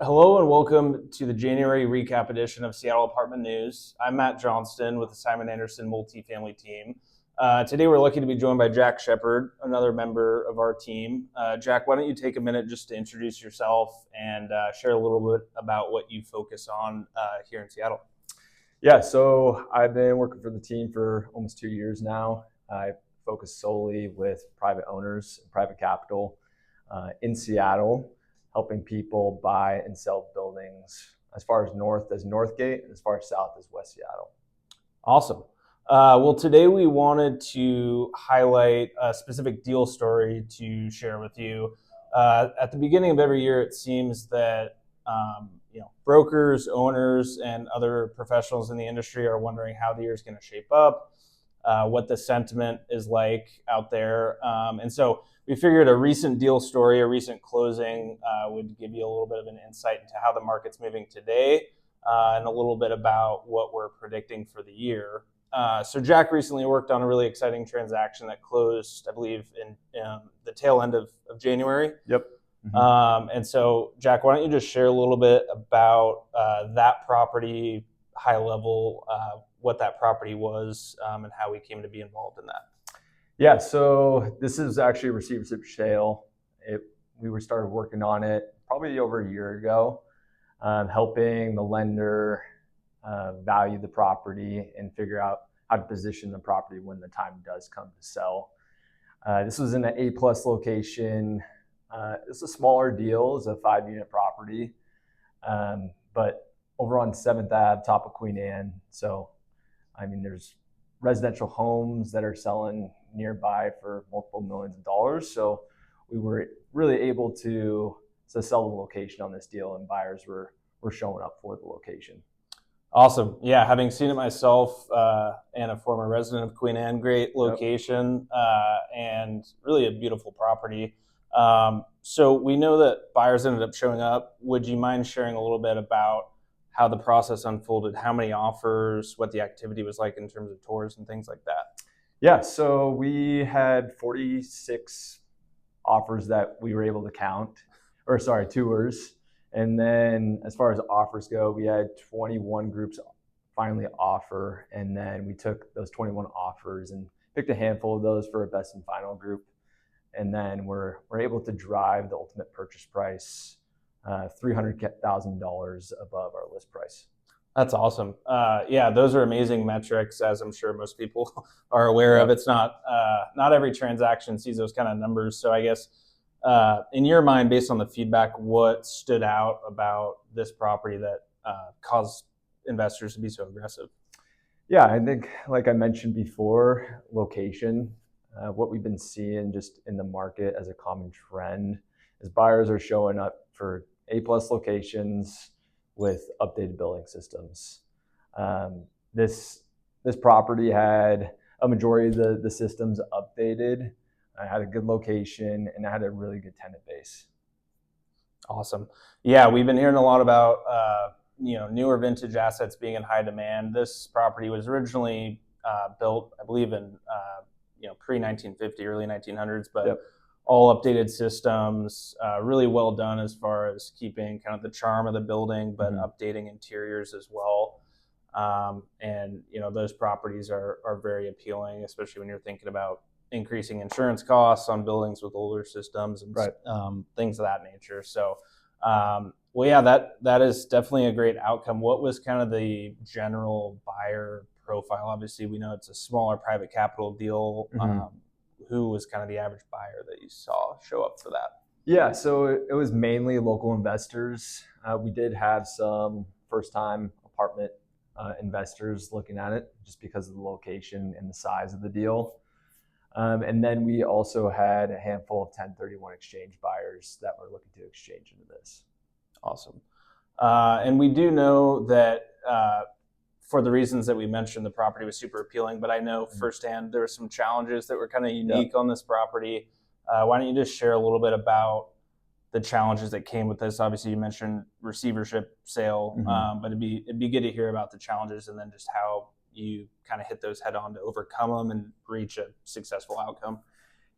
Hello and welcome to the January recap edition of Seattle Apartment News. I'm Matt Johnston with the Simon Anderson Multifamily team. Today we're lucky to be joined by Jack Shepard, another member of our team. Jack, why don't you take a minute just to introduce yourself and share a little bit about what you focus on here in Seattle? Yeah, so I've been working for the team for almost 2 years now. I focus solely with private owners and private capital in Seattle, helping people buy and sell buildings as far as north as Northgate and as far as south as West Seattle. Awesome. Well, today we wanted to highlight a specific deal story to share with you. At the beginning of every year, it seems that brokers, owners, and other professionals in the industry are wondering how the year is going to shape up, what the sentiment is like out there. And so we figured a recent deal story, a recent closing would give you a little bit of an insight into how the market's moving today and a little bit about what we're predicting for the year. So Jack recently worked on a really exciting transaction that closed, I believe, in the tail end of January. Yep. And so, Jack, why don't you just share a little bit about that property, high level, what that property was, and how we came to be involved in that? Yeah, so this is actually a receivership sale. We started working on it probably over a year ago, helping the lender value the property and figure out how to position the property when the time does come to sell. This was in an A-plus location. It's a smaller deal. It's a 5-unit property, but over on 7th Ave, top of Queen Anne. So, I mean, there's residential homes that are selling nearby for multiple millions of dollars. So we were really able to sell the location on this deal, and buyers were showing up for the location. Awesome. Yeah, having seen it myself and a former resident of Queen Anne, great location and really a beautiful property. So we know that buyers ended up showing up. Would you mind sharing a little bit about how the process unfolded, how many offers, what the activity was like in terms of tours and things like that? Yeah, so we had 46 offers that we were able to count, tours. And then as far as offers go, we had 21 groups finally offer. And then we took those 21 offers and picked a handful of those for a best and final group. And then we're able to drive the ultimate purchase price $300,000 above our list price. That's awesome. Yeah, those are amazing metrics, as I'm sure most people are aware of. It's not every transaction sees those kind of numbers. So I guess in your mind, based on the feedback, what stood out about this property that caused investors to be so aggressive? Yeah, I think, like I mentioned before, location. What we've been seeing just in the market as a common trend is buyers are showing up for A-plus locations with updated billing systems. This property had a majority of the systems updated. I had a good location and I had a really good tenant base. Awesome. Yeah, we've been hearing a lot about newer vintage assets being in high demand. This property was originally built, I believe, in pre-1950, early 1900s, but all updated systems, really well done as far as keeping kind of the charm of the building, but updating interiors as well. And those properties are very appealing, especially when you're thinking about increasing insurance costs on buildings with older systems and things of that nature. So, that is definitely a great outcome. What was kind of the general buyer profile? Obviously, we know it's a smaller private capital deal. Who was kind of the average buyer that you saw show up for that? Yeah, so it was mainly local investors. We did have some first-time apartment investors looking at it just because of the location and the size of the deal. And then we also had a handful of 1031 exchange buyers that were looking to exchange into this. Awesome. And we do know that for the reasons that we mentioned, the property was super appealing, but I know firsthand there were some challenges that were kind of unique on this property. Why don't you just share a little bit about the challenges that came with this? Obviously, you mentioned receivership sale, but it'd be good to hear about the challenges and then just how you kind of hit those head on to overcome them and reach a successful outcome.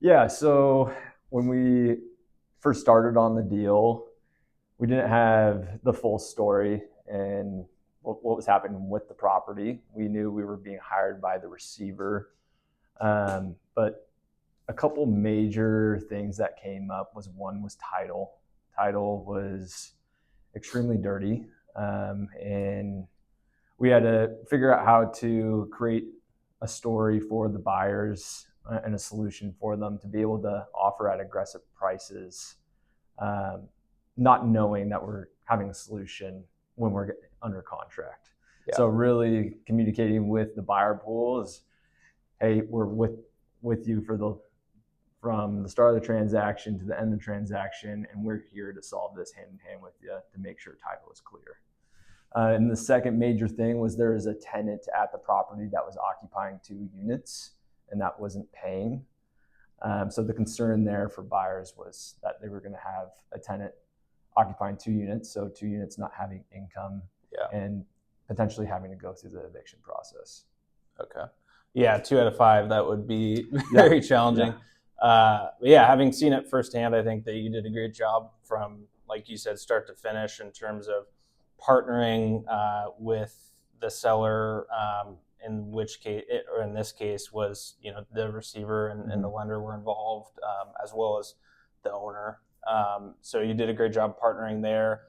Yeah, so when we first started on the deal, we didn't have the full story and what was happening with the property. We knew we were being hired by the receiver, but a couple major things that came up was one was title. Title was extremely dirty, and we had to figure out how to create a story for the buyers and a solution for them to be able to offer at aggressive prices, not knowing that we're having a solution when we're under contract. Yeah. So really communicating with the buyer pool is, hey, we're with you from the start of the transaction to the end of the transaction, and we're here to solve this hand in hand with you to make sure title is clear. And the second major thing was there was a tenant at the property that was occupying 2 units, and that wasn't paying. So the concern there for buyers was that they were going to have a tenant occupying 2 units, so 2 units not having income, and potentially having to go through the eviction process. Okay. Yeah, 2 out of 5, that would be very challenging. Yeah, having seen it firsthand, I think that you did a great job from, like you said, start to finish in terms of partnering with the seller, in which case, or in this case, was the receiver and the lender were involved, as well as the owner. So you did a great job partnering there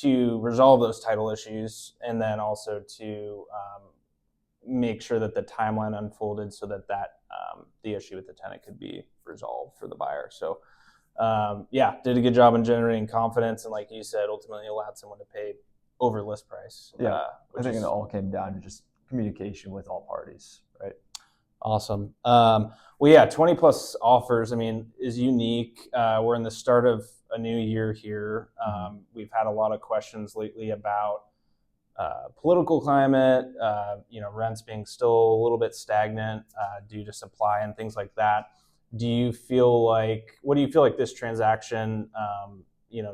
to resolve those title issues, and then also to make sure that the timeline unfolded so that the issue with the tenant could be resolved for the buyer. So did a good job in generating confidence, and like you said, ultimately allowed someone to pay over list price. I think it all came down to just communication with all parties, right? Awesome. 20 plus offers, is unique. We're in the start of a new year here. We've had a lot of questions lately about political climate, rents being still a little bit stagnant due to supply and things like that. What do you feel like this transaction,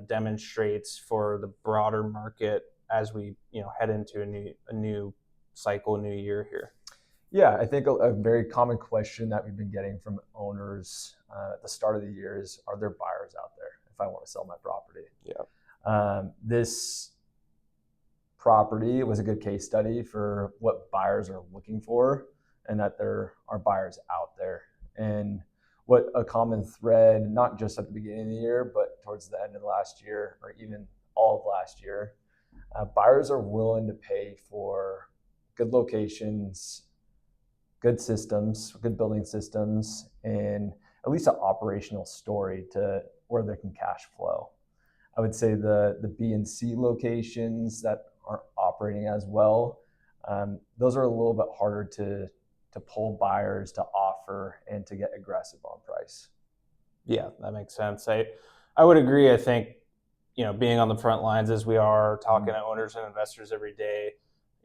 demonstrates for the broader market as we, head into a new cycle, new year here? Yeah, I think a very common question that we've been getting from owners at the start of the year is, are there buyers out there if I want to sell my property? Yeah. This property was a good case study for what buyers are looking for, and that there are buyers out there. And what a common thread, not just at the beginning of the year, but towards the end of last year, or even all of last year, buyers are willing to pay for good locations, good systems, good building systems, and at least an operational story to where they can cash flow. I would say the B and C locations that aren't operating as well, those are a little bit harder to pull buyers to offer and to get aggressive on price. Yeah, that makes sense. I would agree. I think, being on the front lines as we are, talking to owners and investors every day,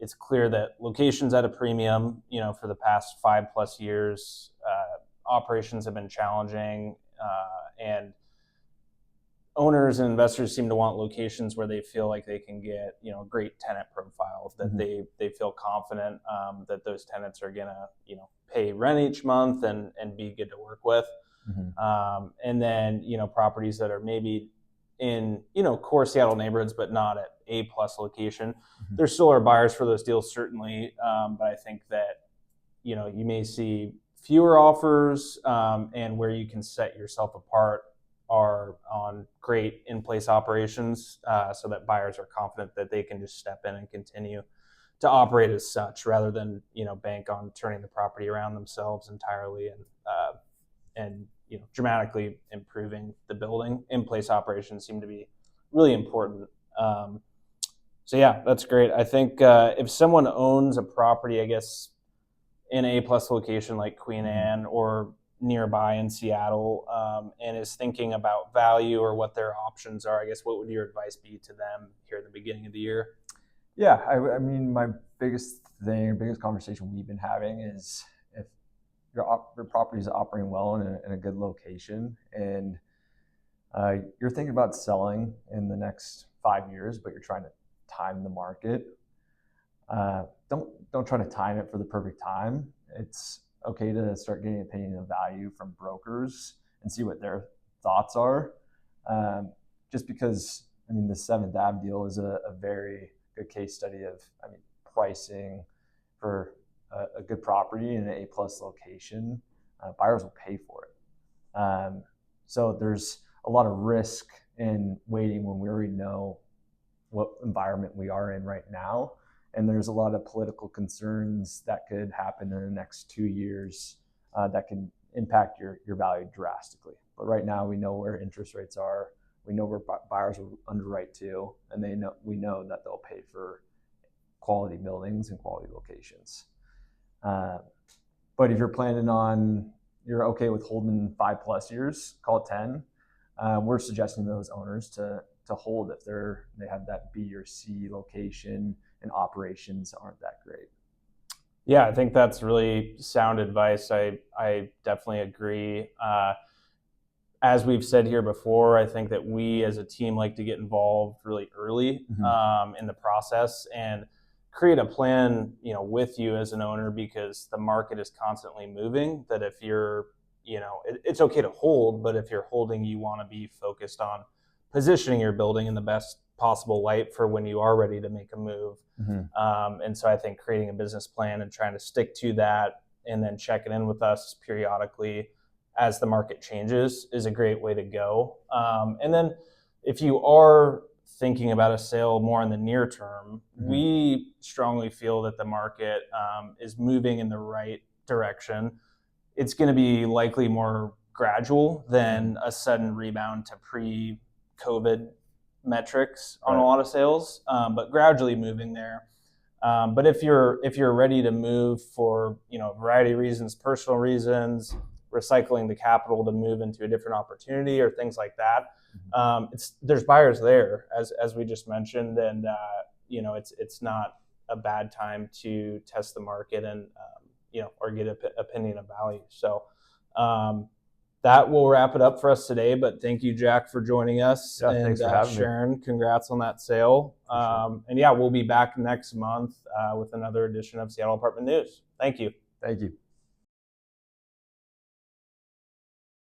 it's clear that locations at a premium, for the past 5+ years, operations have been challenging, and owners and investors seem to want locations where they feel like they can get, great tenant profiles, that they feel confident that those tenants are gonna, pay rent each month and be good to work with. And then, properties that are maybe in, core Seattle neighborhoods, but not at A+ location. There still are buyers for those deals, certainly. But I think that, you may see fewer offers, and where you can set yourself apart are on great in-place operations, so that buyers are confident that they can just step in and continue to operate as such, rather than bank on turning the property around themselves entirely and dramatically improving the building. In-place operations seem to be really important. So yeah, that's great. I think if someone owns a property, I guess in a A+ location like Queen Anne or nearby in Seattle, and is thinking about value or what their options are, I guess what would your advice be to them here at the beginning of the year? Yeah, I mean, my biggest conversation we've been having is if your property is operating well in a good location, and you're thinking about selling in the next 5 years, but you're trying to time the market. Don't try to time it for the perfect time. It's okay to start getting an opinion of value from brokers and see what their thoughts are. Just because I mean, the 7th Ave deal is a very good case study of, I mean, pricing for a good property in an A-plus location. Buyers will pay for it. So there's a lot of risk in waiting when we already know what environment we are in right now. And there's a lot of political concerns that could happen in the next 2 years that can impact your value drastically. But right now we know where interest rates are. We know where buyers will underwrite to, and we know that they'll pay for quality buildings and quality locations. But if you're planning on, you're okay with holding 5+ years, call it 10. We're suggesting to those owners to hold if they have that B or C location and operations aren't that great. Yeah, I think that's really sound advice. I definitely agree. As we've said here before, I think that we as a team like to get involved really early in the process and create a plan, with you as an owner, because the market is constantly moving. That if you're, it's okay to hold, but if you're holding, you want to be focused on positioning your building in the best possible light for when you are ready to make a move. And so I think creating a business plan and trying to stick to that and then checking in with us periodically as the market changes is a great way to go. And then if you are thinking about a sale more in the near term, we strongly feel that the market is moving in the right direction. It's going to be likely more gradual than a sudden rebound to pre-COVID metrics on a lot of sales, but gradually moving there. But if you're ready to move for a variety of reasons, personal reasons, recycling the capital to move into a different opportunity or things like that, there's buyers there, as we just mentioned, and it's not a bad time to test the market and or get an opinion of value. So that will wrap it up for us today, but thank you, Jack, for joining us. Yeah, thanks for having Sharon, congrats on that sale. Sure. And yeah, we'll be back next month with another edition of Seattle Apartment News. Thank you. Thank you.